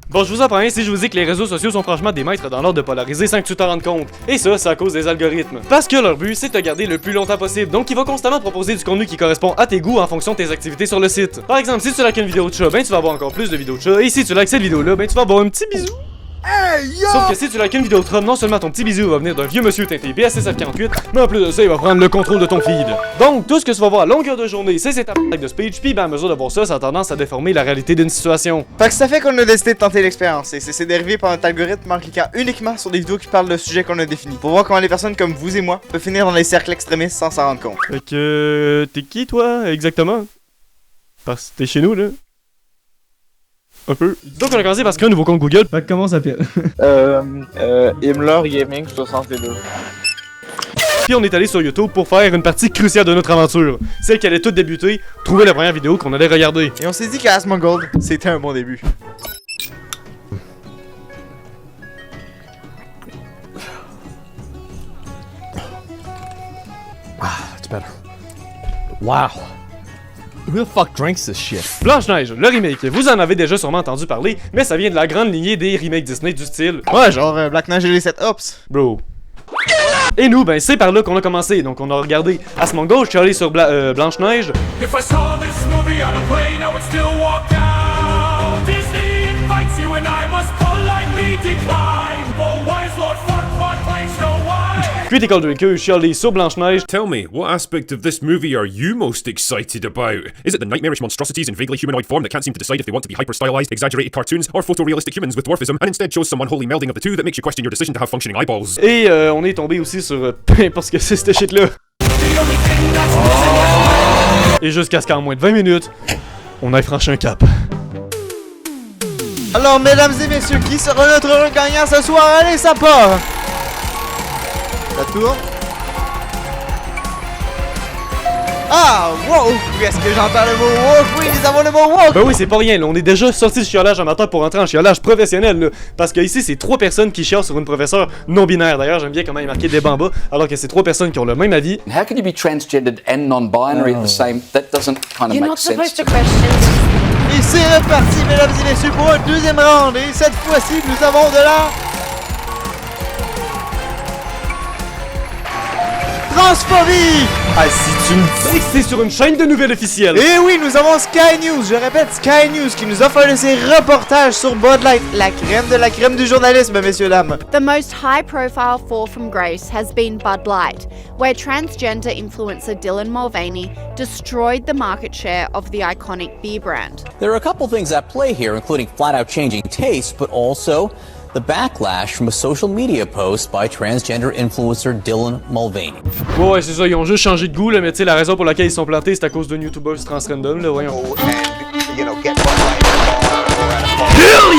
Bon, je vous apprends rien si je vous dis que les réseaux sociaux sont franchement des maîtres dans l'art de polariser sans que tu t'en rendes compte. Et ça, c'est à cause des algorithmes. Parce que leur but, c'est de te garder le plus longtemps possible. Donc, ils vont constamment proposer du contenu qui correspond à tes goûts en fonction de tes activités sur le site. Par exemple, si tu likes une vidéo de chat, ben tu vas avoir encore plus de vidéos de chat. Et si tu likes cette vidéo-là, ben tu vas avoir un petit bisou. Hey, yo! Sauf que si tu likes une vidéo de Trump, non seulement ton petit bisou va venir d'un vieux monsieur teinté BSSF48, mais en plus de ça, il va prendre le contrôle de ton feed. Donc, tout ce que tu vas voir à longueur de journée, c'est cette attaque de speech, puis ben à mesure de voir ça, ça a tendance à déformer la réalité d'une situation. Fait que ça fait qu'on a décidé de tenter l'expérience, et c'est dérivé par notre algorithme en cliquant uniquement sur des vidéos qui parlent de sujets qu'on a définis, pour voir comment les personnes comme vous et moi peuvent finir dans les cercles extrémistes sans s'en rendre compte. Fait que... t'es qui, toi, exactement? Parce que t'es chez nous, là. Un peu. Donc on a commencé parce qu'un nouveau compte Google. Fait que comment ça s'appelle? Imlor Gaming 62. Puis on est allé sur YouTube pour faire une partie cruciale de notre aventure. Celle qui allait tout débuter, trouver la première vidéo qu'on allait regarder. Et on s'est dit qu'Asmongold, c'était un bon début. That's better. Wow. Who the fuck drinks this shit? Blanche-Neige, le remake, vous en avez déjà sûrement entendu parler, mais ça vient de la grande lignée des remakes Disney du style. Ouais, genre Black Knight et les 7 Ops. Bro. Et nous, ben c'est par là qu'on a commencé, donc on a regardé Asmongold, je suis allé sur Blanche-Neige. If I saw this movie on a plane, I would still walk down. Disney invites you and I must politely decline. Oh, why is Lord Farquaad playing Snow White? Puis t'es Drinker, je suis allé sur Blanche-Neige. Tell me, what aspect of this movie are you most excited about? Is it the nightmarish monstrosities in vaguely humanoid form that can't seem to decide if they want to be hyper-stylized, exaggerated cartoons, or photorealistic humans with dwarfism, and instead shows some unholy melding of the two that makes you question your decision to have functioning eyeballs? Et on est tombé aussi sur peu importe ce que c'est cette shit-là. Et jusqu'à ce qu'en moins de 20 minutes, on ait franchi un cap. Alors, mesdames et messieurs, qui sera notre heureux gagnant ce soir? Allez, ça part! Ça tourne. Ah, wow! Est-ce que j'entends le mot woke? Oui, nous avons le mot woke! Ben oui, c'est pas rien, là. On est déjà sorti du chiolage amateur pour entrer en chiolage professionnel, là. Parce que ici, c'est 3 personnes qui chiolent sur une professeure non-binaire. D'ailleurs, j'aime bien comment il est marqué débat en bas, alors que c'est 3 personnes qui ont le même avis. How can you be transgendered and non-binary at the same? That doesn't kind of You're make not sense. supposed to question. Et c'est reparti, mesdames et messieurs, pour un deuxième round. Et cette fois-ci, nous avons de la... transphobie! Ah, si tu me dis que c'est sur une chaîne de nouvelles officielle! Et oui, nous avons Sky News, je répète, Sky News, qui nous offre un de ses reportages sur Bud Light, la crème de la crème du journalisme, messieurs, dames. The most high-profile fall from grace has been Bud Light, where transgender influencer Dylan Mulvaney destroyed the market share of the iconic beer brand. There are a couple things at play here, including flat-out changing taste, but also the backlash from a social media post by transgender influencer Dylan Mulvaney. Ouais, c'est ça, ils ont juste changé de goût, là, mais tu sais, la raison pour laquelle ils sont plantés, c'est à cause d'un YouTuber trans-random, là, voyons. Hell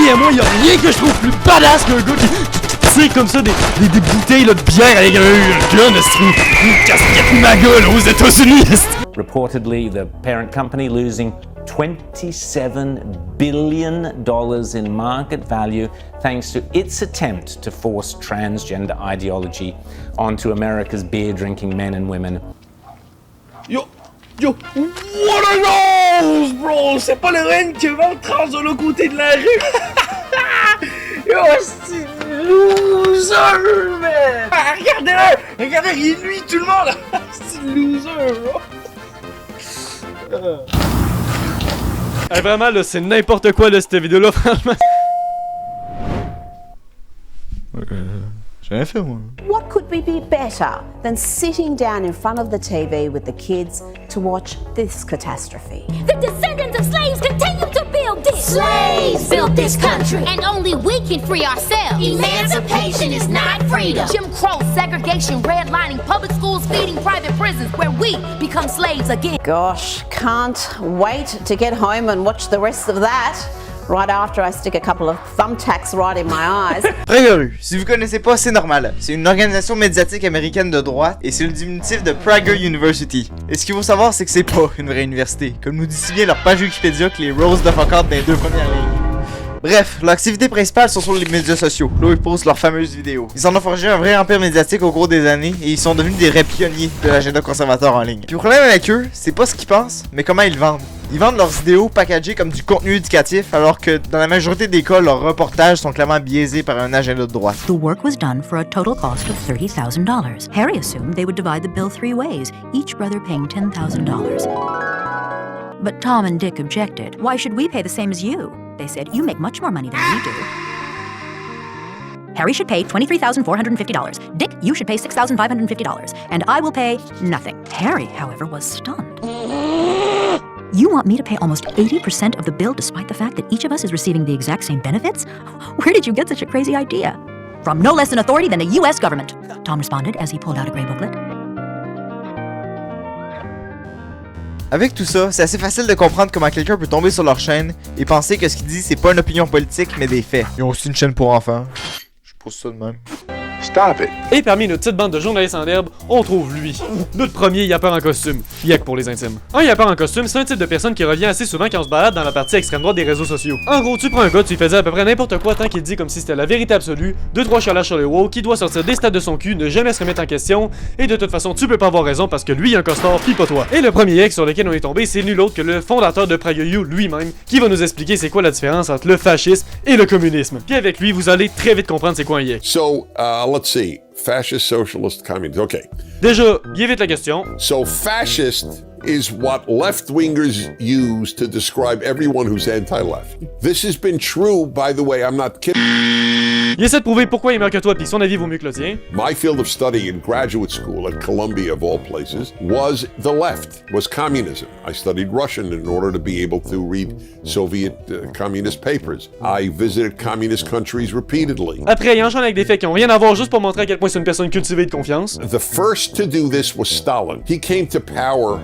yeah, moi, y'a rien que je trouve plus badass qu'un gars qui tire comme ça des bouteilles là, de bière avec un gun, une casquette MAGA, là, aux États-Unis. Reportedly, the parent company losing $27 billion in market value thanks to its attempt to force transgender ideology onto America's beer-drinking men and women. Yo, what are those, bro? C'est pas le reine qui va trans de l'autre côté de la rue. Yo, c'est loser, man. Ah, regardez, il est lui, tout le monde. C'est loser, bro. Hey, vraiment, là, c'est n'importe quoi, là, cette vidéo-là, franchement. J'ai rien fait, moi. What could be better than sitting down in front of the TV with the kids to watch this catastrophe? The descendants of slaves continue to build this. Slaves built this country, and only we can free ourselves. Emancipation is not freedom. Jim Crow, segregation, redlining, public schools feeding private prisons, where we become slaves again. Gosh, can't wait to get home and watch the rest of that. Right after I stick a couple of thumbtacks right in my eyes. Prageru, si vous connaissez pas, c'est normal. C'est une organisation médiatique américaine de droite et c'est le diminutif de Prager University. Et ce qu'il faut savoir, c'est que c'est pas une vraie université. Comme nous dit si bien leur page Wikipédia que les Rose de Fuck Out dans les 2 premières lignes. Bref, leur activité principale sont sur les médias sociaux. Là où ils postent leurs fameuses vidéos. Ils en ont forgé un vrai empire médiatique au cours des années et ils sont devenus des vrais pionniers de l'agenda conservateur en ligne. Puis le problème avec eux, c'est pas ce qu'ils pensent, mais comment ils le vendent. Ils vendent leurs vidéos packagées comme du contenu éducatif, alors que dans la majorité des cas, leurs reportages sont clairement biaisés par un agenda de droite. The work was done for a total cost of $30,000. Harry assumed they would divide the bill 3 ways, each brother paying $10,000. But Tom and Dick objected. Why should we pay the same as you? They said, you make much more money than we do. Harry should pay $23,450. Dick, you should pay $6,550. And I will pay nothing. Harry, however, was stunned. You want me to pay almost 80% of the bill despite the fact that each of us is receiving the exact same benefits? Where did you get such a crazy idea? From no less an authority than the U.S. government, Tom responded as he pulled out a gray booklet. Avec tout ça, c'est assez facile de comprendre comment quelqu'un peut tomber sur leur chaîne et penser que ce qu'il dit, c'est pas une opinion politique, mais des faits. Ils ont aussi une chaîne pour enfants. Je pose ça de même. Stop it. Et parmi notre petite bande de journalistes en herbe, on trouve lui. Notre premier yapper en costume. Yak pour les intimes. Un yapper en costume, c'est un type de personne qui revient assez souvent quand on se balade dans la partie extrême droite des réseaux sociaux. En gros, tu prends un gars, tu lui fais dire à peu près n'importe quoi tant qu'il dit comme si c'était la vérité absolue, 2-3 chialages sur les woke, qui doit sortir des stats de son cul, ne jamais se remettre en question, et de toute façon, tu peux pas avoir raison parce que lui, il a un costard, pis pas toi. Et le premier ex sur lequel on est tombé, c'est nul autre que le fondateur de PragerU lui-même, qui va nous expliquer c'est quoi la différence entre le fascisme et le communisme. Puis avec lui, vous allez très vite comprendre c'est quoi un yek. So, let's see. Fascist, socialist, communist. Okay. Déjà, il évite la question. So, fascist is what left-wingers use to describe everyone who's anti-left. This has been true, by the way, I'm not kidding. Il essaie de prouver pourquoi il est meilleur que toi pis son avis vaut mieux que le tien. My field of study in graduate school at Columbia, of all places, was the left, was communism. I studied Russian in order to be able to read Soviet communist papers. I visited communist countries repeatedly. Après, il enchaîne avec des faits qui ont rien à voir juste pour montrer à quel point c'est une personne cultivée de confiance. The first to do this was Stalin. He came to power,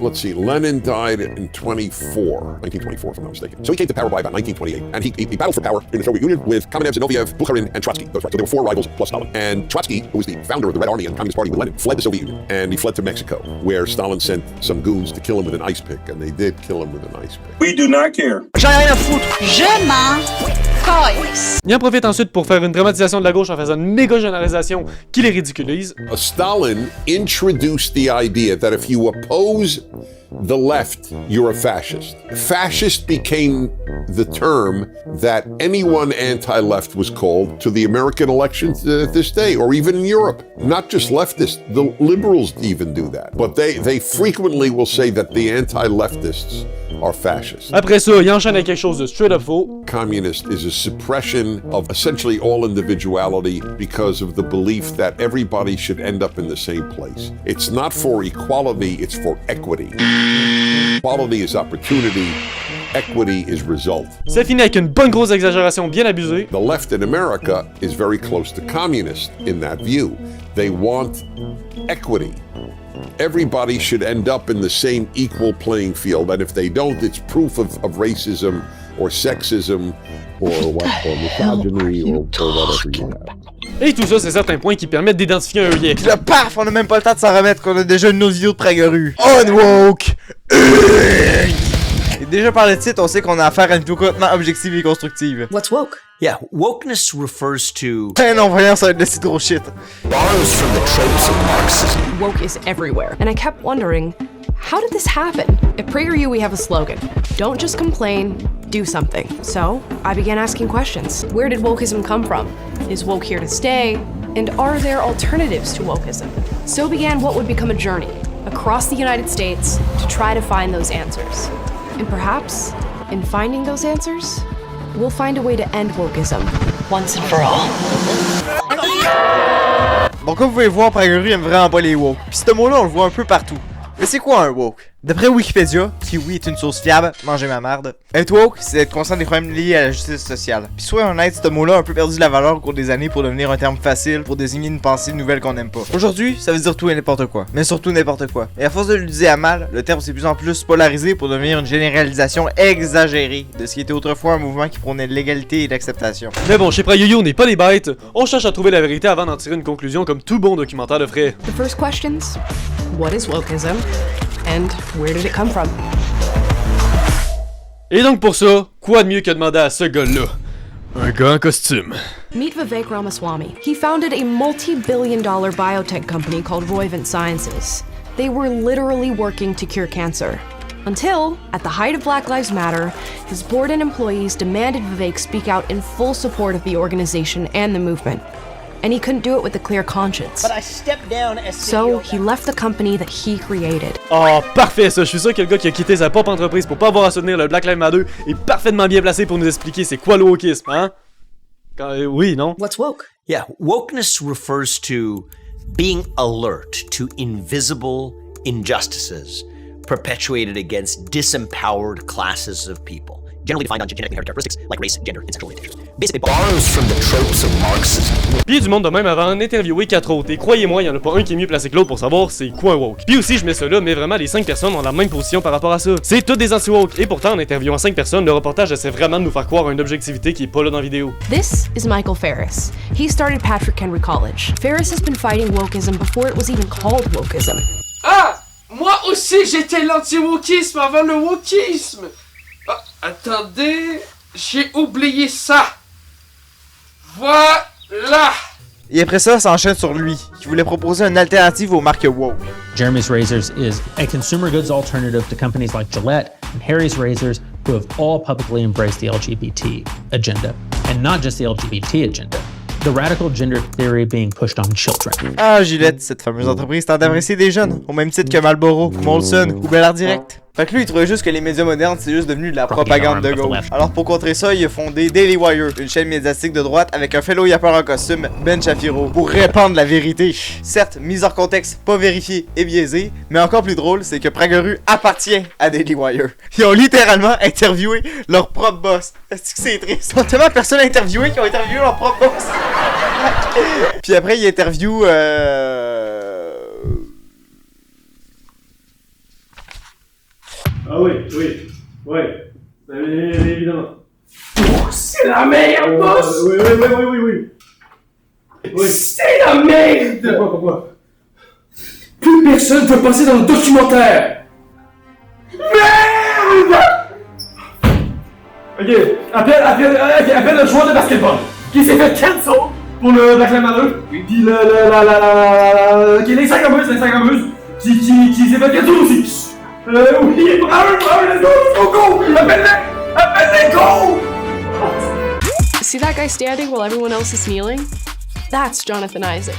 let's see, Lenin died in 1924, if I'm not mistaken. So he came to power by about 1928, and he battled for power in the Soviet Union with Kamenev, Zinoviev, Bukharin, and Trotsky. Those right. So there were 4 rivals plus Stalin. And Trotsky, who was the founder of the Red Army and the Communist Party with Lenin, fled the Soviet Union, and he fled to Mexico, where Stalin sent some goons to kill him with an ice pick, and they did kill him with an ice pick. We do not care. J'en ai rien à foutre. Je m'en calisse. Il en profite ensuite pour faire une dramatisation de la gauche en faisant une méga généralisation qui les ridiculise. Stalin introduced the idea that if you oppose the left, you're a fascist. Fascist became the term that anyone anti-left was called to the American elections this day, or even in Europe. Not just leftists, the liberals even do that. But they frequently will say that the anti-leftists are fascists. Après ça, il enchaîne avec quelque chose de straight up faux. Communist is a suppression of essentially all individuality because of the belief that everybody should end up in the same place. It's not for equality, it's for equity. Equality is opportunity. Equity is result. Ça finit avec une bonne grosse exagération bien abusée. The left in America is very close to communist in that view. They want equity. Everybody should end up in the same equal playing field, and if they don't, it's proof of racism or sexism or misogyny or whatever you have. Et tout ça, c'est certains points qui permettent d'identifier un yek. Puis là, paf, on a même pas le temps de s'en remettre qu'on a déjà une autre vidéo de PragerU. Unwoke! Et déjà par le titre, on sait qu'on a affaire à une vidéo complètement objective et constructive. What's woke? Yeah, wokeness refers to... Eh non, voyons, ça va être de si gros shit. Borrows from the tropes of Marxism. Woke is everywhere, and I kept wondering, how did this happen? At PragerU, we have a slogan: don't just complain, do something. So I began asking questions. Where did wokeism come from? Is woke here to stay? And are there alternatives to wokeism? So began what would become a journey across the United States to try to find those answers. And perhaps, in finding those answers, we'll find a way to end wokeism once and for all. Bon, comme vous pouvez voir, PragerU aime vraiment pas les woke. Puis ce mot-là, on le voit un peu partout. Mais c'est quoi un woke? D'après Wikipédia, qui oui est une source fiable, mangez ma merde, être woke, c'est être conscient des problèmes liés à la justice sociale. Puis soyons honnêtes, ce mot-là a un peu perdu de la valeur au cours des années pour devenir un terme facile pour désigner une pensée nouvelle qu'on n'aime pas. Aujourd'hui, ça veut dire tout et n'importe quoi, mais surtout n'importe quoi. Et à force de l'utiliser à mal, le terme s'est de plus en plus polarisé pour devenir une généralisation exagérée de ce qui était autrefois un mouvement qui prônait l'égalité et l'acceptation. Mais bon, chez PragerU, on n'est pas des bêtes, on cherche à trouver la vérité avant d'en tirer une conclusion comme tout bon documentaire le ferait. The first questions: what is wokeism? And where did it come from? Et donc pour ça, quoi de mieux que demander à ce gars-là? Un gars en costume. Meet Vivek Ramaswamy. He founded a multi-billion-dollar biotech company called Roivant Sciences. They were literally working to cure cancer. Until, at the height of Black Lives Matter, his board and employees demanded Vivek speak out in full support of the organization and the movement. And he couldn't do it with a clear conscience. But I stepped down as So he left the company that he created. Oh, parfait ça! Je suis sûr que le gars qui a quitté sa propre entreprise pour pas avoir à soutenir le Black Lives Matter est parfaitement bien placé pour nous expliquer c'est quoi le wokisme, hein? Oui, non? What's woke? Yeah, wokeness refers to being alert to invisible injustices perpetuated against disempowered classes of people, generally defined on genetically inherited characteristics like race, gender, and sexual orientation. Basically, borrows from the tropes of Marxism. Puis du monde de même avant d'interviewer 4 autres, et croyez-moi, il y en a pas un qui est mieux placé que l'autre pour savoir c'est quoi un woke. Puis aussi, je mets ça là, mais vraiment les 5 personnes ont la même position par rapport à ça. C'est toutes des anti-woke, et pourtant en interviewant 5 personnes, le reportage essaie vraiment de nous faire croire à une objectivité qui est pas là dans la vidéo. This is Michael Ferris. He started Patrick Henry College. Ferris has been fighting wokeism before it was even called wokeism. Ah! Moi aussi j'étais l'anti-wokisme avant le wokisme! Ah, attendez, j'ai oublié ça! Voilà! Et après ça enchaîne sur lui, qui voulait proposer une alternative aux marques woke. Jeremy's Razors is a consumer goods alternative to companies like Gillette and Harry's Razors, who have all publicly embraced the LGBT agenda. And not just the LGBT agenda. The radical gender theory being pushed on children. Ah, Gillette, cette fameuse entreprise tente d'adresser des jeunes, au même titre que Marlboro, Molson ou Bel Air Direct. Fait que lui, il trouvait juste que les médias modernes, c'est juste devenu de la propagande de gauche. Alors pour contrer ça, il a fondé Daily Wire, une chaîne médiatique de droite avec un fellow yapper en costume, Ben Shapiro, pour répandre la vérité. Certes, mise hors contexte, pas vérifiée et biaisée, mais encore plus drôle, c'est que Prageru appartient à Daily Wire. Ils ont littéralement interviewé leur propre boss. Est-ce que c'est triste? Ils ont tellement personne à interviewer qui ont interviewé leur propre boss. Puis après, il interview Ah oui, évidemment. C'est la merde, boss! Oui. C'est la merde! Pourquoi? Plus personne peut passer dans le documentaire! Merde! Ok, appelle le joueur de basketball qui s'est fait cancel pour le Black Lives Matter. Puis ok, l'Instagrammeuse qui s'est fait cancel aussi. Oui, bravo, let's go! Appelle-les, go! See that guy standing while everyone else is kneeling? That's Jonathan Isaac.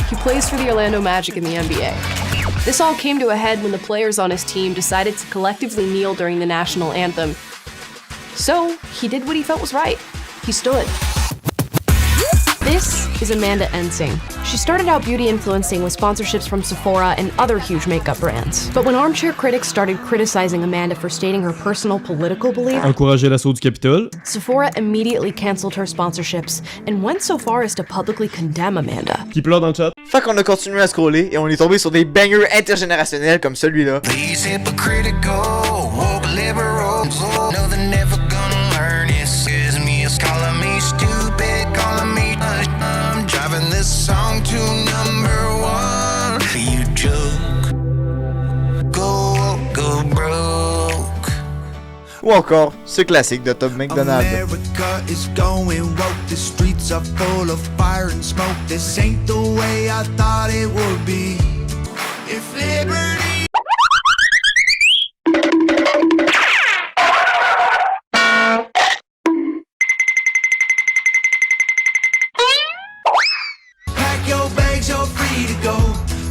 He plays for the Orlando Magic in the NBA. This all came to a head when the players on his team decided to collectively kneel during the national anthem. So, he did what he felt was right. He stood. This is Amanda Ensing. She started out beauty influencing with sponsorships from Sephora and other huge makeup brands. But when armchair critics started criticizing Amanda for stating her personal political beliefs, Encourager l'assaut du Capitole. Sephora immediately canceled her sponsorships and went so far as to publicly condemn Amanda. Qui pleure dans le chat. Fait qu'on a continué à scroller et on est tombé sur des bangers intergénérationnels comme celui-là. These hypocritical, woke liberals know they're never gonna learn. Excuse me, it's calling me stupid, calling me I'm driving this song to #1. You joke, go broke. Ou encore, ce classique de Tom McDonald. America is going woke, the streets are full of fire and smoke. This ain't the way I thought it would be. If liberty pack your bags, you're free to go.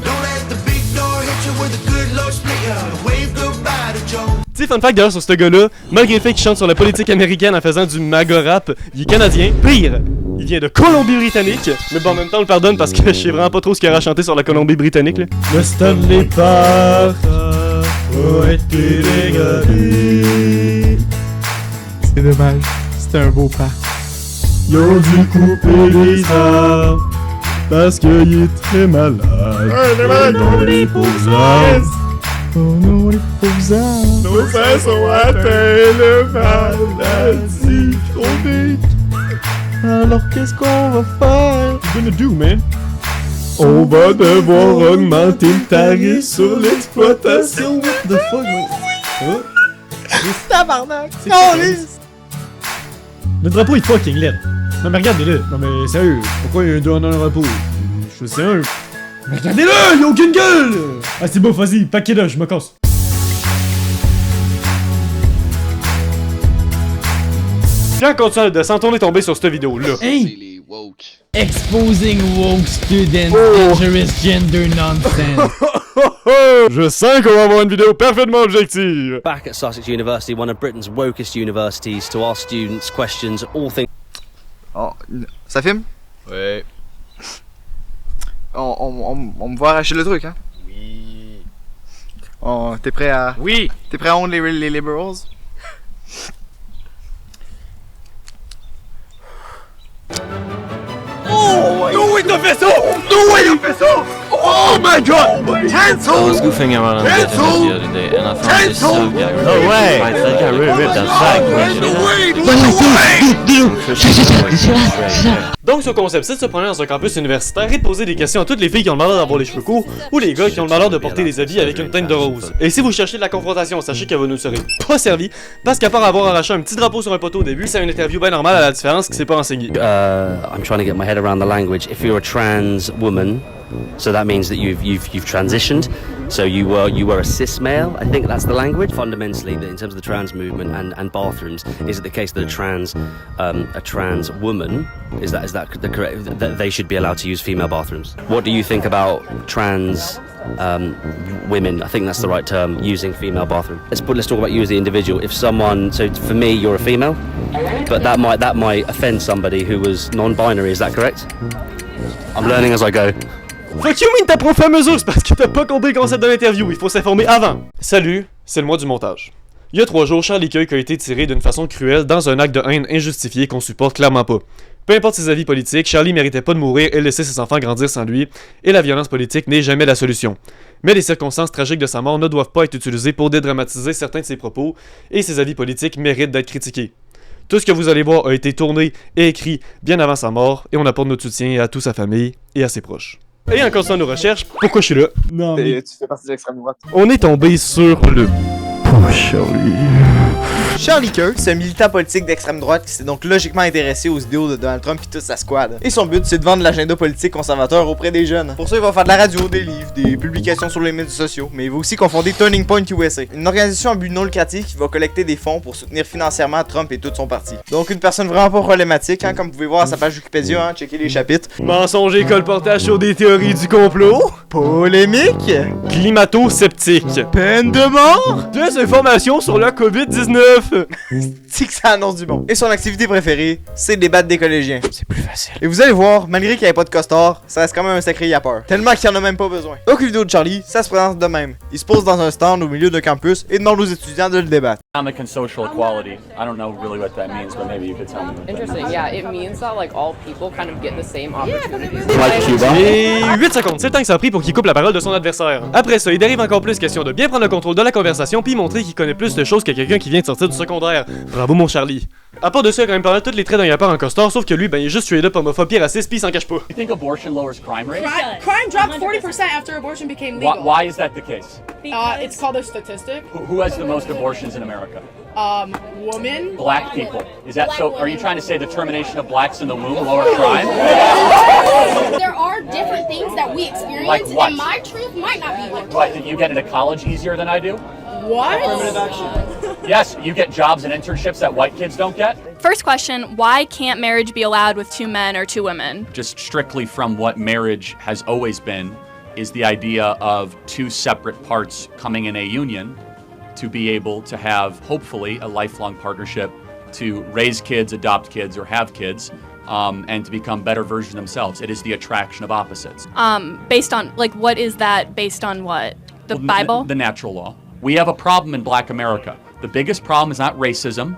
Don't let the big door hit you with a good Lord split you. Wave goodbye to Joe. Tu sais, fun fact d'ailleurs sur ce gars-là, malgré le fait qu'il chante sur la politique américaine en faisant du MAGA rap, il est canadien. Pire, il vient de Colombie-Britannique. Mais bon, en même temps, on le pardonne parce que je sais vraiment pas trop ce qu'il aura chanté sur la Colombie-Britannique, là. Le Stanley Park a été dégradé. C'est dommage, c'était un beau parc. Ils ont dû couper les arbres parce qu'il est très malade. Non, les pauvres arbres. Oh non, les pauvres arbres. Nos frères sont atteints de maladie chronique. Alors qu'est-ce qu'on va faire? What you gonna do, man? On va devoir augmenter le tarif sur l'exploitation. What the fuck? Hein? Tabarnak! Le drapeau est fucking laid. Non mais regardez-le. Non mais sérieux, pourquoi il y a un drapeau? Je sais un. Mais regardez-le, il a aucune gueule! Ah c'est beau, vas-y, paquet-le, je me casse. Puis en continuant de descendre, on est tombé sur cette vidéo-là. Hey! Exposing woke students dangerous gender nonsense. Je sens qu'on va avoir une vidéo parfaitement objective. Back at Sussex University, one of Britain's wokest universities, to ask students questions, all things. Oh, ça filme? Ouais. On me voit arracher le truc, hein? Oui. Oh, t'es prêt à... Oui! T'es prêt à honte les liberals? Oh! No way, t'as fait ça! No way, t'as fait ça! Oh my god! Cancel! I was goofing around on the internet the other day and I found this gag. No way! I think I really ripped that fact. Donc ce concept, c'est de se promener dans un campus universitaire et de poser des questions à toutes les filles qui ont le malheur d'avoir les cheveux courts ou les gars qui ont le malheur de porter des habits avec une teinte de rose. Et si vous cherchez de la confrontation, sachez que vous ne serez pas servi parce qu'à part avoir arraché un petit drapeau sur un poteau au début, c'est une interview bien normale à la différence qui s'est pas enseignée. I'm trying to get my head around the language. If you're a trans woman, so that means that you've transitioned. So you were a cis male. I think that's the language. Fundamentally, in terms of the trans movement and bathrooms, is it the case that a trans woman is that the correct that they should be allowed to use female bathrooms? What do you think about trans women? I think that's the right term. Using female bathroom. Let's talk about you as the individual. If someone, so for me, you're a female, but that might offend somebody who was non-binary. Is that correct? I'm learning as I go. Fuck you, mais t'apprends à mesure, c'est parce que t'as pas compris le concept de l'interview, il faut s'informer avant. Salut, c'est le mois du montage. Il y a 3 jours, Charlie Kirk a été tiré d'une façon cruelle dans un acte de haine injustifié qu'on supporte clairement pas. Peu importe ses avis politiques, Charlie méritait pas de mourir et laisser ses enfants grandir sans lui, et la violence politique n'est jamais la solution. Mais les circonstances tragiques de sa mort ne doivent pas être utilisées pour dédramatiser certains de ses propos, et ses avis politiques méritent d'être critiqués. Tout ce que vous allez voir a été tourné et écrit bien avant sa mort, et on apporte notre soutien à toute sa famille et à ses proches. Et en continuant nos recherches, pourquoi je suis là? Non, mais... tu fais partie de l'extrême droite. On est tombé sur le... Oh, Charlie... Charlie Kirk, c'est un militant politique d'extrême droite qui s'est donc logiquement intéressé aux idéaux de Donald Trump et toute sa squad. Et son but, c'est de vendre l'agenda politique conservateur auprès des jeunes. Pour ça, il va faire de la radio, des livres, des publications sur les médias sociaux, mais il va aussi confonder Turning Point USA, une organisation à but non lucratif qui va collecter des fonds pour soutenir financièrement Trump et tout son parti. Donc une personne vraiment pas problématique, hein, comme vous pouvez voir à sa page Wikipédia, hein, checkez les chapitres. Mensonge et colportage sur des théories du complot. Polémique. Climato-sceptique. Peine de mort. Désinformation sur la COVID-19. C'est que ça annonce du bon. Et son activité préférée, c'est débattre des collégiens. C'est plus facile. Et vous allez voir, malgré qu'il n'y ait pas de costard, ça reste quand même un sacré yapper. Tellement qu'il en a même pas besoin. Donc, une vidéo de Charlie, ça se présente de même. Il se pose dans un stand au milieu d'un campus et demande aux étudiants de le débattre. Economic and social equality. I don't know really what that means, but maybe you could tell me. Interesting. Yeah, it means that like all people kind of get the same opportunities. Like Cuba. Et 8 secondes, c'est le temps que ça a pris pour qu'il coupe la parole de son adversaire. Après ça, il dérive encore plus question de bien prendre le contrôle de la conversation puis montrer qu'il connaît plus de choses que quelqu'un qui vient de sortir du secondaire. Bravo mon Charlie. À part de ça, il a quand même parlé tous les traits d'un yapper en costard, sauf que lui, ben il est juste tué là pour homophobe et raciste puis il s'en cache pas. You think abortion lowers crime rates? Crime dropped 40% after abortion became legal. Why is that the case? It's called a statistic. Who has the most abortions in America? Women. Black people. Is that so? Are you trying to say the termination of blacks in the womb lower crime? There are different things that we experience, Like what? and my truth might not be yours. What? Did you get into college easier than I do? What? Affirmative action. Yes, you get jobs and internships that white kids don't get? First question, why can't marriage be allowed with 2 men or 2 women? Just strictly from what marriage has always been is the idea of 2 separate parts coming in a union to be able to have, hopefully, a lifelong partnership to raise kids, adopt kids, or have kids, and to become better versions of themselves. It is the attraction of opposites. Based on, like, what is that based on what? The Bible? The natural law. We have a problem in Black America. The biggest problem is not racism,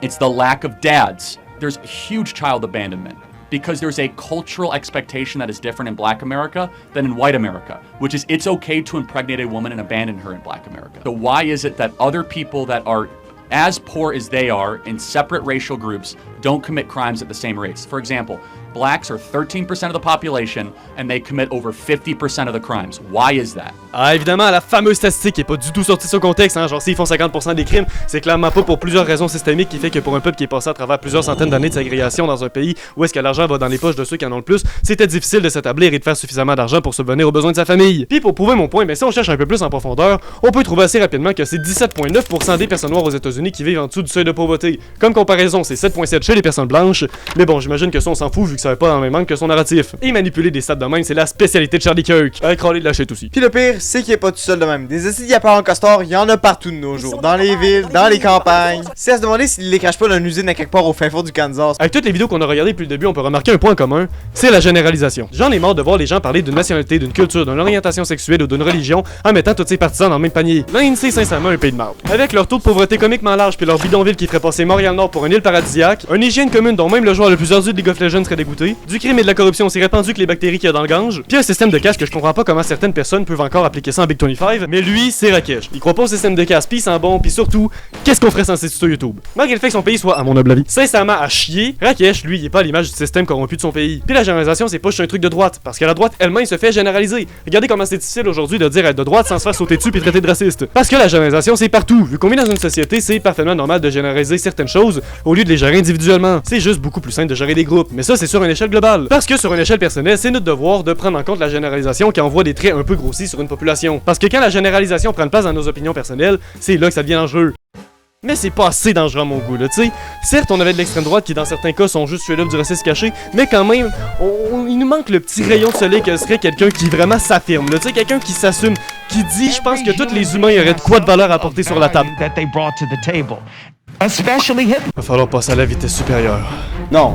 it's the lack of dads. There's huge child abandonment because there's a cultural expectation that is different in Black America than in white America, which is it's okay to impregnate a woman and abandon her in Black America. So why is it that other people that are as poor as they are in separate racial groups don't commit crimes at the same rates? For example, blacks are 13% of the population and they commit over 50% of the crimes. Why is that? Ah, évidemment, la fameuse statistique qui est pas du tout sortie de son contexte, hein, genre s'ils font 50% des crimes, c'est clairement pas pour plusieurs raisons systémiques qui fait que pour un peuple qui est passé à travers plusieurs centaines d'années de ségrégation dans un pays où est-ce que l'argent va dans les poches de ceux qui en ont le plus, c'était difficile de s'établir et de faire suffisamment d'argent pour subvenir aux besoins de sa famille. Puis pour prouver mon point, ben si on cherche un peu plus en profondeur, on peut trouver assez rapidement que c'est 17,9% des personnes noires aux États-Unis qui vivent en dessous du seuil de pauvreté. Comme comparaison, c'est 7,7% chez les personnes blanches, mais bon, j'imagine que ça on s'en fout vu que ça va pas dans le même angle que son narratif. Et manipuler des stats de même, c'est la spécialité de Charlie Kirk. Avec Raleigh de la shit aussi. Puis le pire, c'est qu'il est pas tout seul de même. Des études à part en castor, il y en a partout de nos jours. Dans les villes, dans les campagnes. C'est à se demander s'il les crache pas dans une usine à quelque part au fin fond du Kansas. Avec toutes les vidéos qu'on a regardées depuis le début, on peut remarquer un point commun, c'est la généralisation. J'en ai marre de voir les gens parler d'une nationalité, d'une culture, d'une orientation sexuelle ou d'une religion en mettant tous ses partisans dans le même panier. L'Inde, c'est sincèrement un pays de marde. Avec leur taux de pauvreté comiquement large puis leur bidonville qui ferait passer Montréal-Nord pour une île paradisiaque, une hygiène commune dont même le joueur le plus ardu de League of Legends serait dégoûté, du crime et de la corruption aussi répandu que les bactéries qu'il y a dans le Gange, puis un système de cash que je comprends pas comment certaines personnes peuvent encore appliquer ça en Big 25, mais lui, c'est Rakesh. Il croit pas au système de cash, pis il sent bon, pis surtout, qu'est-ce qu'on ferait sans ses tutos YouTube? Malgré le fait que son pays soit, à mon humble avis, sincèrement à chier, Rakesh, lui, il est pas à l'image du système corrompu de son pays. Puis la généralisation, c'est pas juste un truc de droite, parce que la droite elle-même se fait généraliser. Regardez comment c'est difficile aujourd'hui de dire être de droite sans se faire sauter dessus puis traiter de raciste. Parce que la généralisation, c'est partout. Vu qu'on vit dans une société, c'est parfaitement normal de généraliser certaines choses au lieu de les gérer individuellement. C'est juste beaucoup plus simple de gérer des groupes, mais ça c'est sur une échelle globale. Parce que sur une échelle personnelle, c'est notre devoir de prendre en compte la généralisation qui envoie des traits un peu grossis sur une population. Parce que quand la généralisation prend place dans nos opinions personnelles, c'est là que ça devient dangereux. Mais c'est pas assez dangereux à mon goût, là, tu sais. Certes, on avait de l'extrême droite qui, dans certains cas, sont juste l'œuvre du racisme caché, mais quand même, il nous manque le petit rayon de soleil que serait quelqu'un qui vraiment s'affirme, là, tu sais, quelqu'un qui s'assume, qui dit, je pense que tous les humains auraient de quoi de valeur à apporter sur la table. Va falloir passer à la vitesse supérieure. Non,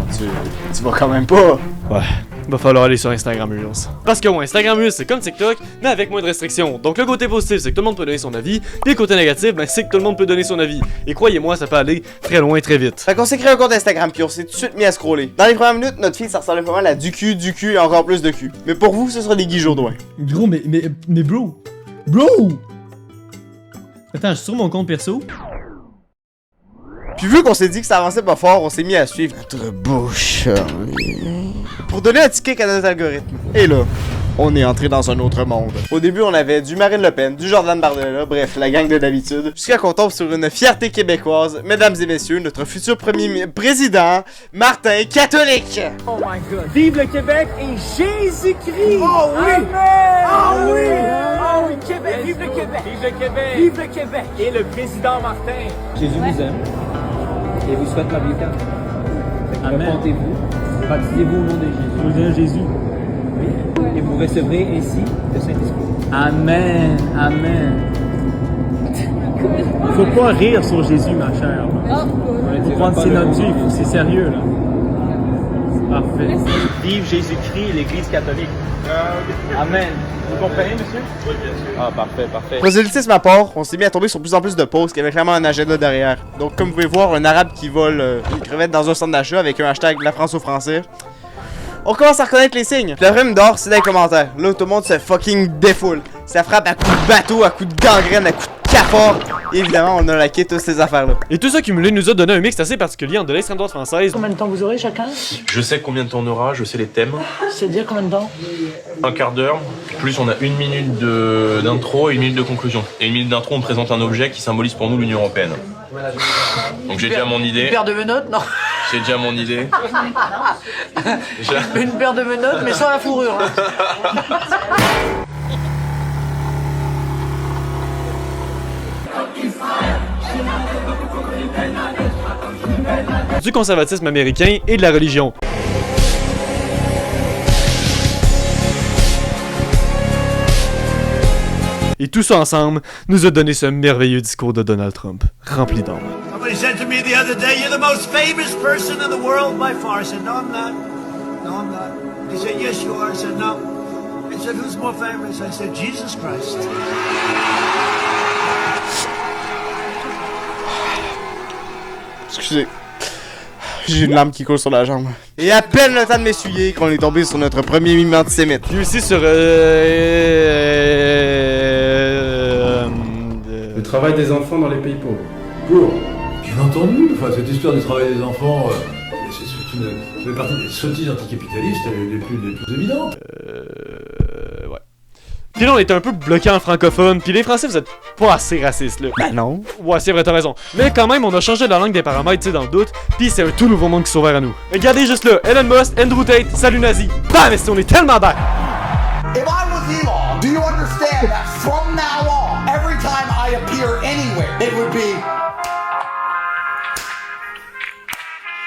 tu vas quand même pas. Ouais. Va falloir aller sur Instagram Reels. Parce que ouais, Instagram Reels c'est comme TikTok, mais avec moins de restrictions. Donc le côté positif c'est que tout le monde peut donner son avis, puis le côté négatif ben c'est que tout le monde peut donner son avis. Et croyez-moi, ça peut aller très loin très vite. Fait qu'on s'est créé un compte Instagram puis on s'est tout de suite mis à scroller. Dans les premières minutes, notre fille ça ressemblait pas mal à du cul et encore plus de cul. Mais pour vous, ce sera des Guy Jourdouin. Gros, mais bro! Attends, je suis sur mon compte perso. Puis vu qu'on s'est dit que ça avançait pas fort, on s'est mis à suivre notre bouche pour donner un petit kick à notre algorithme. Et là, on est entré dans un autre monde. Au début, on avait du Marine Le Pen, du Jordan Bardella, bref, la gang de d'habitude. Jusqu'à qu'on tombe sur une fierté québécoise, mesdames et messieurs, notre futur premier président, Martin Catholique. Oh my god. Vive le Québec et Jésus-Christ! Oh oui! Amen! Oh oui! Oh oui, Québec! Vive le Québec! Vive le Québec! Vive le Québec! Et le président Martin. Jésus vous aime et vous souhaite la vie éternelle. Repentez-vous, baptisez-vous au nom de Jésus. Au nom de Jésus. Oui. Et vous recevrez ainsi le Saint-Esprit. Amen, amen. Faut pas rire sur Jésus, ma chère. Faut prendre ses notes dures, c'est sérieux là. Parfait. Vive Jésus-Christ et l'Église catholique. Amen. Vous comprenez, monsieur? Oui, bien sûr. Ah, parfait, parfait. Prosélytisme à part, on s'est mis à tomber sur plus en plus de posts qui avaient clairement un agenda derrière. Donc, comme vous pouvez voir, un arabe qui vole une crevette dans un centre d'achat avec un hashtag La France aux Français. On commence à reconnaître les signes. Puis le vrai me dort, c'est dans les commentaires. Là, tout le monde se fucking défoule. Ça frappe à coups de bateau, à coups de gangrène, à coups de cafard. Et évidemment, on a laqué toutes ces affaires-là. Et tout ça cumulé nous a donné un mix assez particulier entre de l'extrême droite française. Combien de temps vous aurez chacun? Je sais combien de temps on aura, je sais les thèmes. C'est-à-dire combien de temps? Un quart d'heure, plus on a une minute d'intro et une minute de conclusion. Et une minute d'intro, on présente un objet qui symbolise pour nous l'Union Européenne. Donc j'ai déjà mon idée. Une paire de menottes, non? J'ai déjà mon idée. Une paire de menottes, mais sans la fourrure. Hein. Du conservatisme américain et de la religion. Et tout ça ensemble nous a donné ce merveilleux discours de Donald Trump, rempli d'âme. Somebody said to me the other day, "You're the most famous person in the world by far." I said, "No, I'm not. No, I'm not." He said, "Yes, you are." I said, "No." He said, "Who's more famous?" I said, "Jesus Christ." Excusez. J'ai une larme qui coule sur la jambe. Et à peine le temps de m'essuyer qu'on est tombé sur notre premier mime antisémite. Puis aussi sur le travail des enfants dans les pays pauvres. Pour. Bien entendu, enfin cette histoire du travail des enfants, c'est fait partie des sottises anticapitalistes les plus évidentes. Ouais. Puis là, on était un peu bloqué en francophone, puis les Français, vous êtes pas assez racistes, là. Ben non. Ouais, c'est vrai, t'as raison. Mais quand même, on a changé la langue des paramètres, tu sais, dans le doute, puis c'est un tout nouveau monde qui s'est ouvert à nous. Regardez juste là, Elon Musk, Andrew Tate, salut nazi. Bam, mais on est tellement back. If I was Elon, do you understand that from now on, every time I appear anywhere, it would be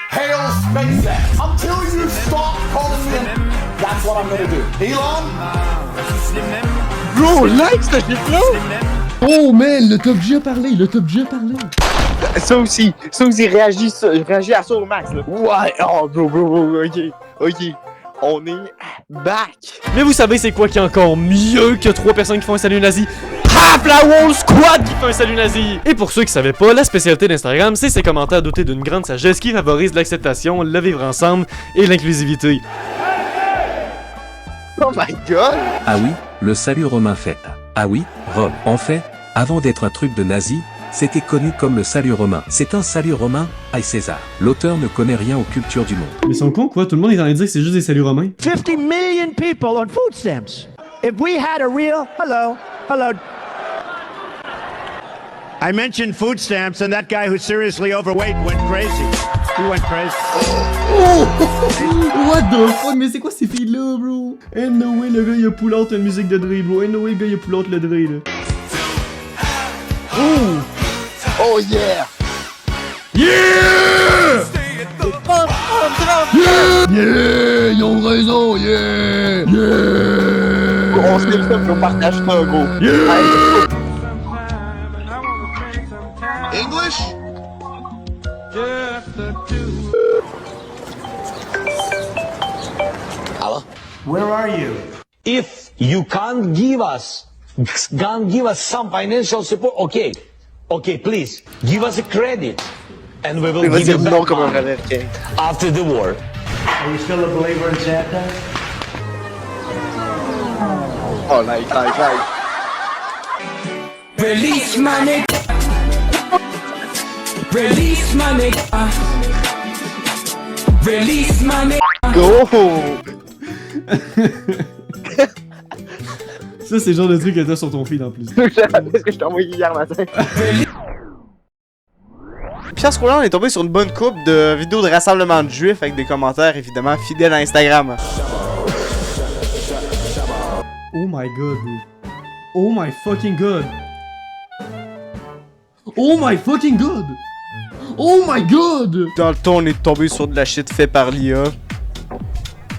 Hail SpaceX. Until you stop calling me, that's what I'm gonna do. Elon? Bro, like ce shit-là! Oh man, le Top G a parlé, Ça aussi, réagis à ça au max, là. Ouais, oh bro, ok. On est back! Mais vous savez c'est quoi qui est encore mieux que 3 personnes qui font un salut nazi? Paf, la Wall Squad qui fait un salut nazi! Et pour ceux qui savaient pas, la spécialité d'Instagram, c'est ses commentaires dotés d'une grande sagesse qui favorise l'acceptation, le vivre ensemble et l'inclusivité. Oh my god! Ah oui, le salut romain fait. Ah oui, Rome. En fait, avant d'être un truc de nazi, c'était connu comme le salut romain. C'est un salut romain, à César. L'auteur ne connaît rien aux cultures du monde. Mais ils sont cons quoi? Tout le monde est en train de dire que c'est juste des saluts romains. 50 million people on food stamps. If we had a real... Hello. I mentioned food stamps and that guy who's seriously overweight went crazy. He went crazy. Oh! What the fuck? Mais c'est quoi ces filles-là, bro? Ain't no way, le gars il a pull out une musique de Dre, bro. Ain't no way, le gars il a pull out le Dre, là. Oh yeah! Yeah! Yeah! Ils ont raison, yeah! On se lève ça puis on partage ça, gros. English? Hello? Where are you? If you can't give us some financial support, okay, please, give us a credit. And we will give you back money after the war. Are you still a believer in Santa? Oh, nice. Release my nigga. Release my nigga. Release my nigga. Go! Ça, c'est le genre de truc que t'as sur ton feed en plus. C'est ce que je t'ai envoyé hier matin. Puis à ce moment-là, on est tombé sur une bonne coupe de vidéos de rassemblement de juifs avec des commentaires évidemment fidèles à Instagram. Oh my god, bro. Oh my fucking god. Oh my fucking god. Oh my god. Dans le temps, on est tombé sur de la shit fait par l'IA.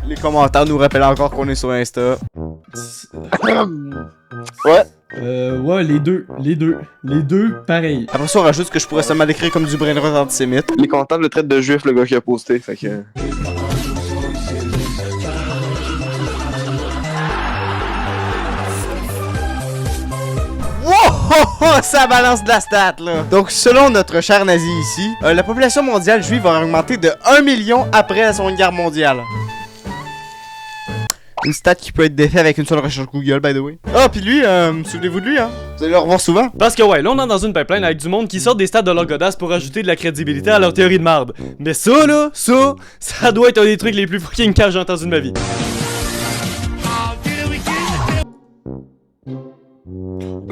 Les commentaires nous rappellent encore qu'on est sur Insta. Ouais. Ouais, les deux, pareil. Après ça, on rajoute que je pourrais seulement l'écrire comme du brainrot antisémite. Les commentaires le traitent de juif, le gars qui a posté, fait que... Wow! Ça balance de la stat, là! Donc, selon notre cher nazi ici, la population mondiale juive va augmenter de 1 million après la Seconde Guerre mondiale. Une stat qui peut être défaite avec une seule recherche Google, by the way. Ah, puis lui, souvenez-vous de lui, hein? Vous allez le revoir souvent. Parce que ouais, là on est dans une pipeline avec du monde qui sort des stats de leur godasse pour ajouter de la crédibilité à leur théorie de marde. Mais ça là, ça doit être un des trucs les plus fucking cash que j'ai entendu de ma vie.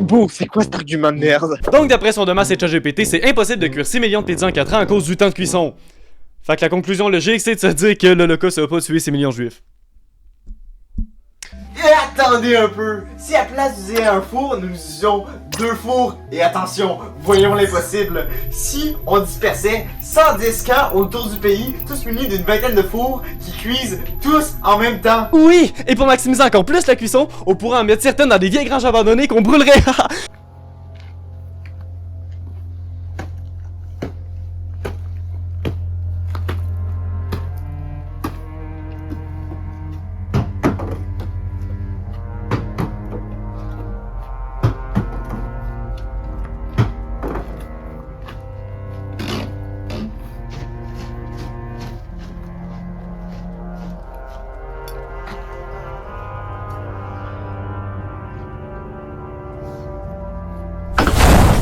Bon, c'est quoi cet argument de merde? Donc d'après son domaine et ChatGPT, c'est impossible de cuire 6 millions de pizzas en 4 ans à cause du temps de cuisson. Fait que la conclusion logique, c'est de se dire que l'Holocauste a pas tué 6 millions de juifs. Et attendez un peu! Si à place d'utiliser un four, nous utilisions 2 fours, et attention, voyons l'impossible, si on dispersait 110 camps autour du pays, tous munis d'une vingtaine de fours qui cuisent tous en même temps. Oui! Et pour maximiser encore plus la cuisson, on pourrait en mettre certaines dans des vieilles granges abandonnées qu'on brûlerait!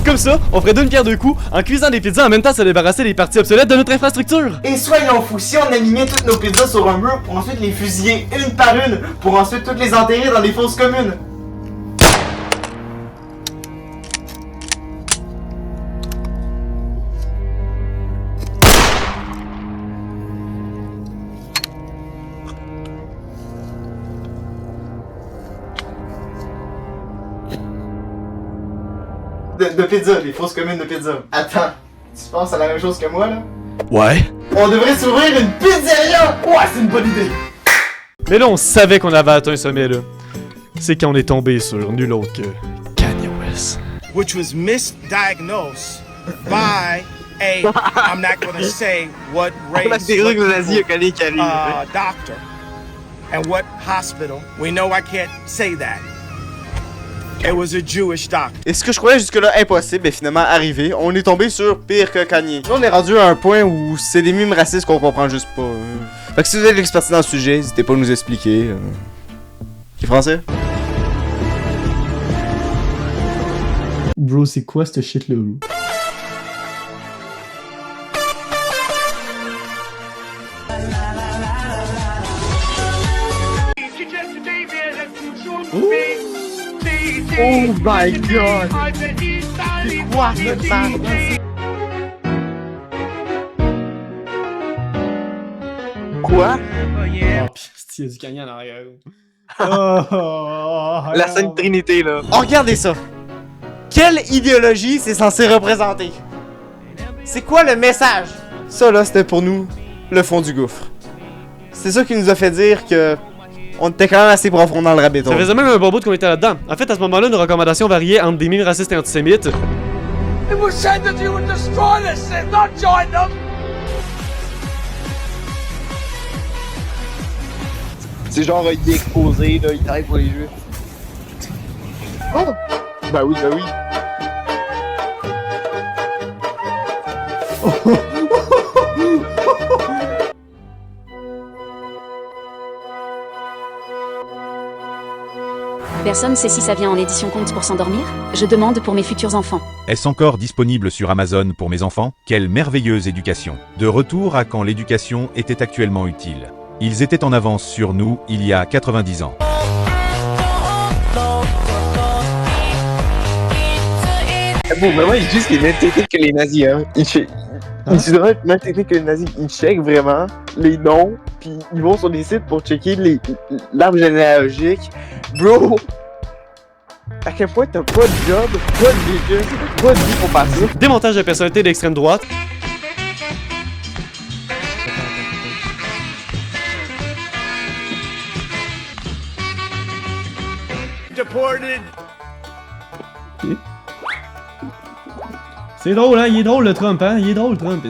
Comme ça, on ferait d'une pierre deux coups en cuisant des pizzas en même temps se débarrasser des parties obsolètes de notre infrastructure. Et soyons fous, si on alignait toutes nos pizzas sur un mur pour ensuite les fusiller une par une, pour ensuite toutes les enterrer dans des fosses communes. De pizza, les fausses communes de pizza. Attends, tu penses à la même chose que moi là? Ouais. On devrait s'ouvrir une pizzeria! Ouais, c'est une bonne idée! Mais là, on savait qu'on avait atteint un sommet là. C'est quand on est tombé sur nul autre que Kanye West. Which was misdiagnosed by a, I'm not gonna say what race, doctor, and what hospital. We know I can't say that. It was a Jewish doctor. Et ce que je croyais jusque-là impossible est finalement arrivé. On est tombé sur pire que Kanye. Là, on est rendu à un point où c'est des mimes racistes qu'on comprend juste pas. Fait que si vous avez de l'expertise dans le sujet, n'hésitez pas à nous expliquer. Qui est français? Bro, c'est quoi cette shit là? Oh my god! C'est quoi cette merde? Quoi? Oh, pis, il y a du Kanye en arrière. La Sainte Trinité, là. Oh, regardez ça! Quelle idéologie c'est censé représenter? C'est quoi le message? Ça, là, c'était pour nous le fond du gouffre. C'est ça qui nous a fait dire que on était quand même assez profond dans le rabbit hole. Ça faisait même un bon bout qu'on était là-dedans. En fait, à ce moment-là, nos recommandations variaient entre des mimes racistes et antisémites. It was said that you would destroy this and not join them. C'est genre, il est exposé, là, il travaille pour les juifs. Oh! Ben oui, ben oui. Personne sait si ça vient en édition compte pour s'endormir. Je demande pour mes futurs enfants. Est-ce encore disponible sur Amazon pour mes enfants? Quelle merveilleuse éducation! De retour à quand l'éducation était actuellement utile. Ils étaient en avance sur nous il y a 90 ans. Bon, vraiment, ils disent qu'il est même technique que les nazis, hein. Ils devraient être même technique que les nazis. Ils checkent vraiment les noms, puis ils vont sur des sites pour checker l'arbre généalogique. Bro! À quel point t'as pas de job, pas de véhicule, pas de vie pour faire ça? Démontage de personnalité d'extrême droite. Deported. C'est drôle, hein? Il est drôle le Trump, hein? Il est drôle Trump,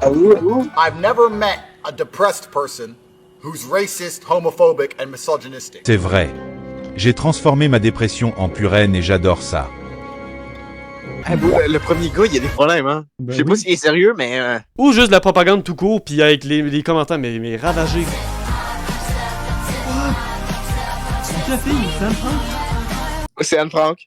I've never met a depressed person who's racist, homophobic, and misogynistic. C'est vrai. J'ai transformé ma dépression en pure haine et j'adore ça. Ah bon, le premier gars, il y a des problèmes, hein? Je sais pas s'il est sérieux, mais... Ou juste de la propagande tout court, puis avec les commentaires, mais ravagés. C'est la fille, c'est Anne Frank? C'est Anne Frank.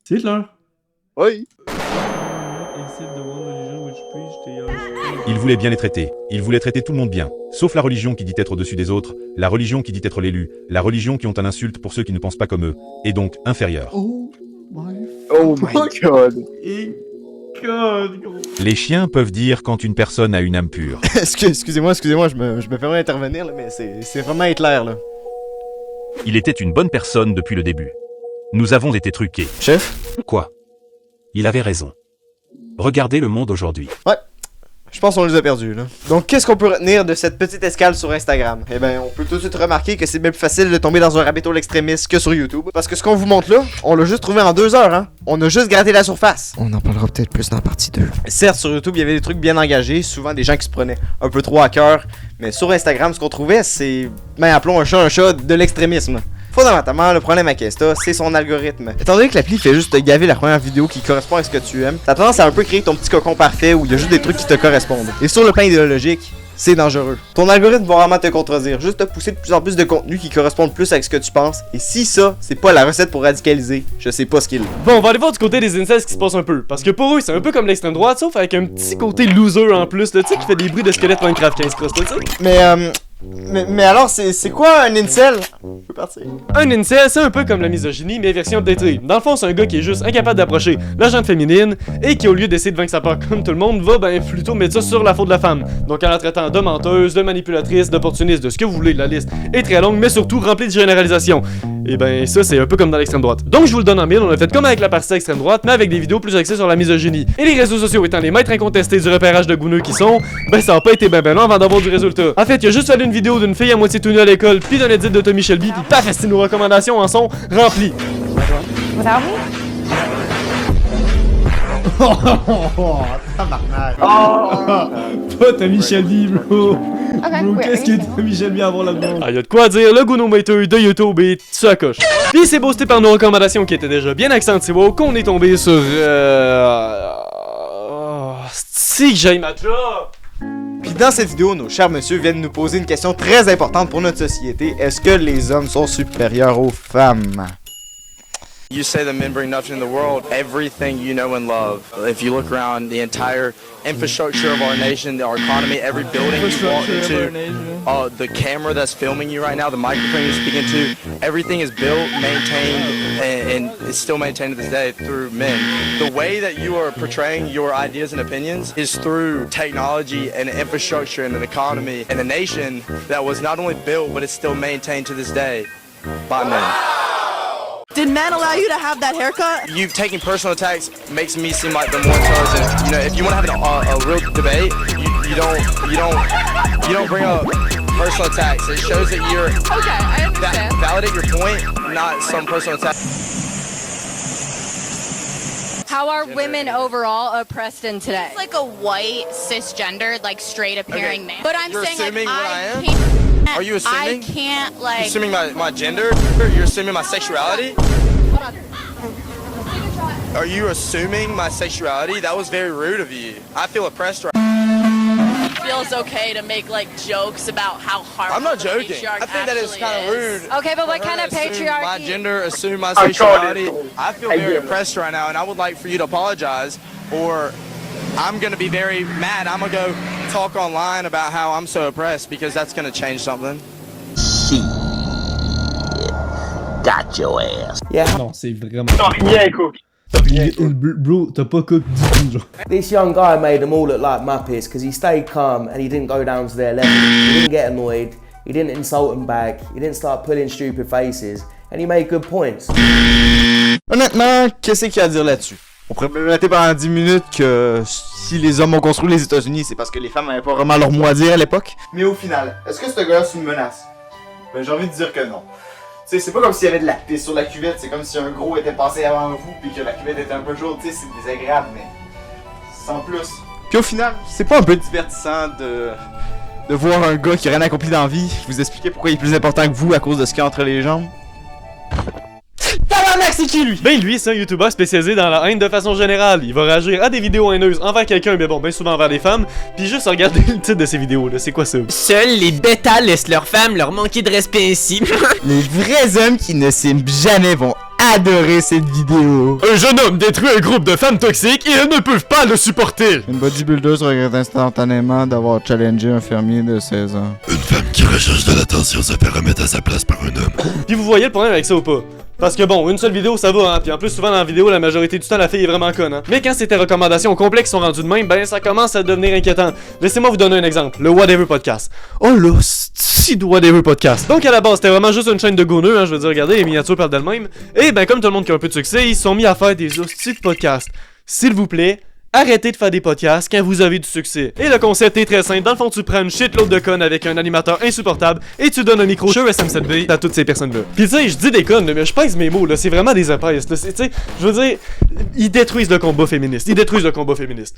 C'est Hitler. Oui. Il voulait bien les traiter. Il voulait traiter tout le monde bien. Sauf la religion qui dit être au-dessus des autres, la religion qui dit être l'élu, la religion qui ont un insulte pour ceux qui ne pensent pas comme eux, et donc inférieurs. Oh my god. Les chiens peuvent dire quand une personne a une âme pure. Excusez-moi, je me permets d'intervenir, là, mais c'est vraiment Hitler, là. Il était une bonne personne depuis le début. Nous avons été truqués. Chef? Quoi? Il avait raison. Regardez le monde aujourd'hui. Ouais. Je pense qu'on les a perdus, là. Donc, qu'est-ce qu'on peut retenir de cette petite escale sur Instagram? Eh ben, on peut tout de suite remarquer que c'est bien plus facile de tomber dans un rabbit hole extrémiste que sur YouTube. Parce que ce qu'on vous montre là, on l'a juste trouvé en 2 heures, hein. On a juste gratté la surface. On en parlera peut-être plus dans la partie 2. Certes, sur YouTube, il y avait des trucs bien engagés, souvent des gens qui se prenaient un peu trop à cœur. Mais sur Instagram, ce qu'on trouvait, c'est, ben, appelons un chat de l'extrémisme. Fondamentalement, le problème avec Insta, c'est son algorithme. Étant donné que l'appli fait juste te gaver la première vidéo qui correspond à ce que tu aimes, t'as tendance à un peu créer ton petit cocon parfait où il y a juste des trucs qui te correspondent. Et sur le plan idéologique, c'est dangereux. Ton algorithme va vraiment te contredire, juste te pousser de plus en plus de contenu qui correspondent plus avec ce que tu penses. Et si ça, c'est pas la recette pour radicaliser, je sais pas ce qu'il est. Bon, on va aller voir du côté des incels ce qui se passe un peu. Parce que pour eux, c'est un peu comme l'extrême droite, sauf avec un petit côté loser en plus, là, tu sais, qui fait des bruits de squelette Minecraft 15 cross, tu sais. Mais alors, c'est quoi un incel? Je peux partir. Un incel, c'est un peu comme la misogynie, mais version updatée. Dans le fond, c'est un gars qui est juste incapable d'approcher la gente féminine et qui, au lieu d'essayer de vaincre sa peur comme tout le monde, va plutôt mettre ça sur la faute de la femme. Donc en la traitant de menteuse, de manipulatrice, d'opportuniste, de ce que vous voulez, la liste est très longue, mais surtout remplie de généralisations. Et ça, c'est un peu comme dans l'extrême droite. Donc je vous le donne en mille, on a fait comme avec la partie extrême droite, mais avec des vidéos plus axées sur la misogynie. Et les réseaux sociaux étant les maîtres incontestés du repérage de gouneux qui sont, ça a pas été ben long avant d'avoir du résultat. En fait, il y a juste fallu une vidéo d'une fille à moitié tout nue à l'école, puis d'un edit de Tommy Shelby, puis paf, nos recommandations en sont remplies. Without me? Pas Tommy Shelby, bro. Bro, qu'est-ce que Tommy Shelby à avoir là-dedans? Ah, y'a de quoi dire, le Gounometer de YouTube et tu coche. Puis c'est boosté par nos recommandations qui étaient déjà bien accentuées qu'on est tombé sur si que j'aille ma job. Puis dans cette vidéo, nos chers messieurs viennent nous poser une question très importante pour notre société. Est-ce que les hommes sont supérieurs aux femmes? You say that men bring nothing in the world, everything you know and love. If you look around the entire infrastructure of our nation, our economy, every building you walk into, the camera that's filming you right now, the microphone you're speaking to, everything is built, maintained, and it's still maintained to this day through men. The way that you are portraying your ideas and opinions is through technology and infrastructure and an economy and a nation that was not only built, but it's still maintained to this day by men. Did men allow you to have that haircut? You taking personal attacks makes me seem like the more intelligent. You know, if you want to have a real debate, you don't bring up personal attacks. It shows that you're I understand. Validate your point, not some personal attack. How are women overall oppressed in today? It's like a white, cisgendered, like straight appearing man. But I'm You're saying assuming like what I am? can't. Are you assuming? I can't like. You're assuming my gender? You're assuming my sexuality? Are you assuming my sexuality? That was very rude of you. I feel oppressed right now. It feels okay to make like jokes about how harmful I'm not the joking. patriarch I think that is actually kind of is. rude. Okay, but what for her kind of to assume patriarchy? My gender, assume my sexuality. I feel very oppressed right now, and I would like for you to apologize, or I'm gonna be very mad. I'm gonna go talk online about how I'm so oppressed because that's gonna change something. Got your ass. Non, c'est vraiment. T'as rien, Cook. Bro, t'as pas cook du tout, genre. This young guy made them all look like Muppets because he stayed calm and he didn't go down to their level. He didn't get annoyed, he didn't insult them back, he didn't start pulling stupid faces, and he made good points. Honnêtement, qu'est-ce qu'il y a à dire là-dessus? On pourrait me pendant 10 minutes que si les hommes ont construit les États-Unis, c'est parce que les femmes n'avaient pas vraiment leur mot à dire à l'époque. Mais au final, est-ce que ce gars-là c'est une menace? Ben j'ai envie de dire que non. Tu sais, c'est pas comme s'il y avait de la pisse sur la cuvette, c'est comme si un gros était passé avant vous puis que la cuvette était un peu chaude, tu sais, c'est désagréable, mais sans plus. Puis au final, c'est pas un peu divertissant de voir un gars qui a rien accompli dans la vie, vous expliquer pourquoi il est plus important que vous à cause de ce qu'il y a entre les jambes? Tabarnak, c'est qui lui? Ben lui, c'est un YouTuber spécialisé dans la haine de façon générale. Il va réagir à des vidéos haineuses envers quelqu'un, mais bon, ben souvent envers des femmes. Puis juste regarder le titre de ces vidéos là, c'est quoi ça? Seuls les bêtas laissent leurs femmes leur manquer de respect ainsi. Les vrais hommes qui ne s'aiment jamais vont adorer cette vidéo. Un jeune homme détruit un groupe de femmes toxiques et elles ne peuvent pas le supporter. Une bodybuildeuse regrette instantanément d'avoir challengé un fermier de 16 ans. Une femme qui recherche de l'attention se fait remettre à sa place par un homme. Puis vous voyez le problème avec ça ou pas? Parce que bon, une seule vidéo ça va, hein, puis en plus souvent dans la vidéo, la majorité du temps la fille est vraiment conne, hein. Mais quand c'est tes recommandations complexes sont rendues de même, ben ça commence à devenir inquiétant. Laissez-moi vous donner un exemple, le Whatever Podcast. Oh là, c'est Whatever Podcast. Donc à la base, c'était vraiment juste une chaîne de gouneux, hein, je veux dire, regardez, les miniatures parlent d'elles-mêmes. Et ben comme tout le monde qui a un peu de succès, ils se sont mis à faire des hosties de podcasts. S'il vous plaît, Arrêtez de faire des podcasts quand vous avez du succès. Et le concept est très simple. Dans le fond, tu prends une shitload de connes avec un animateur insupportable et tu donnes un micro sur SM7B à toutes ces personnes-là. Pis tu sais, je dis des connes, mais je pèse mes mots, là. C'est vraiment des épaisses. Tu sais, je veux dire, ils détruisent le combat féministe.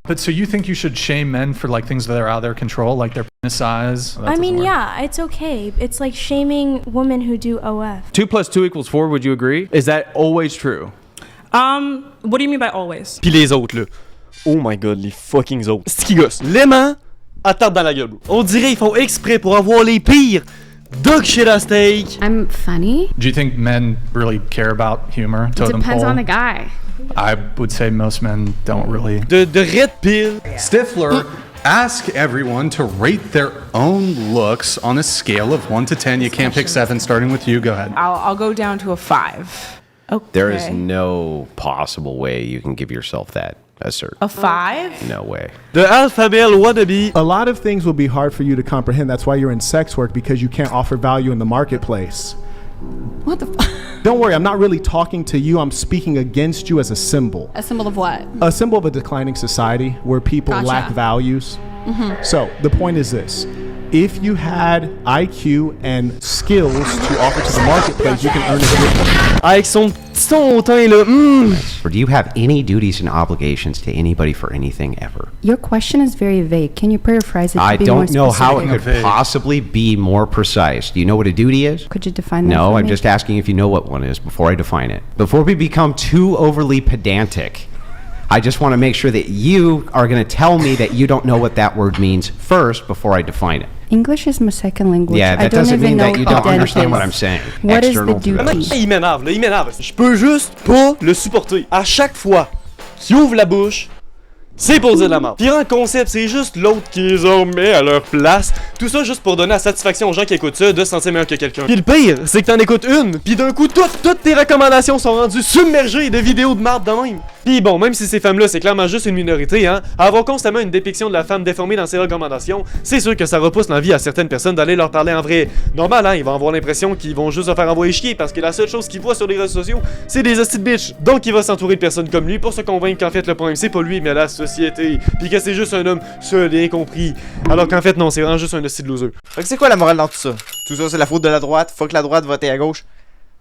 But so you think you should shame men for like things that are out of their control, like their penis size? I mean, yeah, it's okay. It's like shaming women who do OF. 2 + 2 = 4, would you agree? Is that always true? What do you mean by always? Pis les autres, là. Oh my god, les fucking autres. C'est qui gosse. L'aimant, à tape dans la gueule. On dirait ils font exprès pour avoir les pires dog shit à steak. I'm funny. Do you think men really care about humor? It Totem depends pole? on the guy. I would say most men don't really. De red pill. Stifler, ask everyone to rate their own looks on a scale of 1 to 10. You can't pick 7, starting with you. Go ahead. I'll go down to a 5. Okay. There is no possible way you can give yourself that assert. A 5? No way. The alpha male wannabe. A lot of things will be hard for you to comprehend. That's why you're in sex work, because you can't offer value in the marketplace. What the Don't worry, I'm not really talking to you. I'm speaking against you as a symbol. A symbol of what? A symbol of a declining society where people Gotcha. lack values. Mm-hmm. So the point is this. If you had IQ and skills to offer to the marketplace, you can earn a good. Avec son petit ton hautain là. Or do you have any duties and obligations to anybody for anything ever? Your question is very vague. Can you paraphrase it to I be more don't know how it specific? could possibly be more precise. Do you know what a duty is? Could you define that No, for I'm me? just asking if you know what one is before I define it. Before we become too overly pedantic, I just want to make sure that you are going to tell me that you don't know what that word means first before I define it. English is my second language. Yeah, I that don't doesn't even mean know that you what don't that understand is. what I'm saying. What is the External duty? to Il m'énerve là, il m'énerve. Je peux juste pas le supporter. À chaque fois qu'il ouvre la bouche, c'est pour dire de la merde. Pis en concept, c'est juste l'autre qui les a mis à leur place. Tout ça juste pour donner la satisfaction aux gens qui écoutent ça de se sentir meilleur que quelqu'un. Pis le pire, c'est que t'en écoutes une, pis d'un coup, toutes tes recommandations sont rendues submergées de vidéos de marde de même. Pis bon, même si ces femmes-là, c'est clairement juste une minorité, hein, à avoir constamment une dépiction de la femme déformée dans ses recommandations, c'est sûr que ça repousse l'envie à certaines personnes d'aller leur parler en vrai. Normal, hein, ils vont avoir l'impression qu'ils vont juste se faire envoyer chier parce que la seule chose qu'ils voient sur les réseaux sociaux, c'est des hosties de bitch. Donc il va s'entourer de personnes comme lui pour se convaincre qu'en fait le problème c'est pas lui mais la société. Pis que c'est juste un homme seul et incompris. Alors qu'en fait non, c'est vraiment juste un hostie de loser. Fait que c'est quoi la morale dans tout ça? Tout ça c'est la faute de la droite, faut que la droite vote à gauche.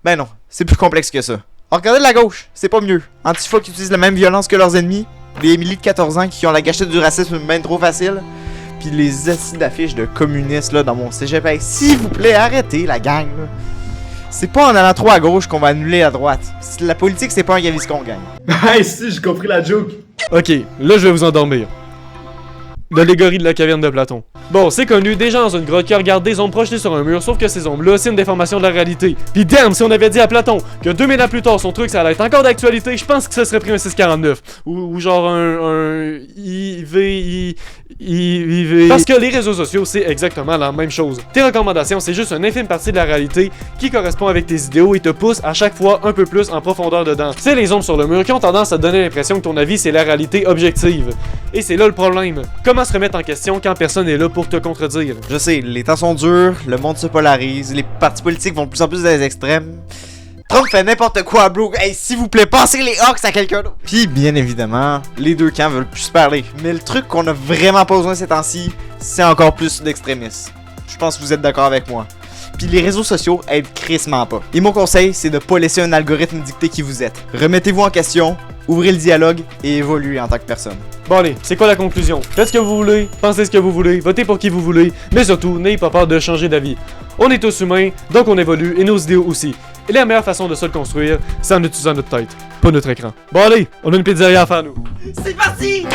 Ben non, c'est plus complexe que ça. Alors regardez de la gauche, c'est pas mieux. Antifa qui utilisent la même violence que leurs ennemis, des Émilie de 14 ans qui ont la gâchette du racisme ben trop facile, pis les acides d'affiches de communistes là dans mon cégep. Hey, s'il vous plaît, arrêtez la gang là. C'est pas en allant trop à gauche qu'on va annuler la droite. La politique c'est pas un Gaviscon gang. Hey si, j'ai compris la joke. Ok, là je vais vous endormir. L'allégorie de la caverne de Platon. Bon, c'est connu, des gens dans une grotte qui regardent des ombres projetées sur un mur, sauf que ces ombres-là, c'est une déformation de la réalité. Pis damn, si on avait dit à Platon que 2000 ans plus tard, son truc, ça allait être encore d'actualité, je pense que ça serait pris un 649. Ou genre un IV. Parce que les réseaux sociaux, c'est exactement la même chose. Tes recommandations, c'est juste une infime partie de la réalité qui correspond avec tes idéaux et te pousse à chaque fois un peu plus en profondeur dedans. C'est les ombres sur le mur qui ont tendance à te donner l'impression que ton avis, c'est la réalité objective. Et c'est là le problème. Comment se remettre en question quand personne n'est là pour te contredire? Je sais, les temps sont durs, le monde se polarise, les partis politiques vont de plus en plus dans les extrêmes. Trump fait n'importe quoi, bro. Hey, s'il vous plaît, passez les Hawks à quelqu'un d'autre. Puis, bien évidemment, les deux camps veulent plus se parler. Mais le truc qu'on a vraiment pas besoin ces temps-ci, c'est encore plus d'extrémistes. Je pense que vous êtes d'accord avec moi. Puis les réseaux sociaux aident crissement pas. Et mon conseil, c'est de pas laisser un algorithme dicter qui vous êtes. Remettez-vous en question, ouvrez le dialogue et évoluez en tant que personne. Bon allez, c'est quoi la conclusion? Faites ce que vous voulez, pensez ce que vous voulez, votez pour qui vous voulez, mais surtout, n'ayez pas peur de changer d'avis. On est tous humains, donc on évolue, et nos idéaux aussi. Et la meilleure façon de se le construire, c'est en utilisant notre tête, pas notre écran. Bon allez, on a une pizzeria à faire nous. C'est parti!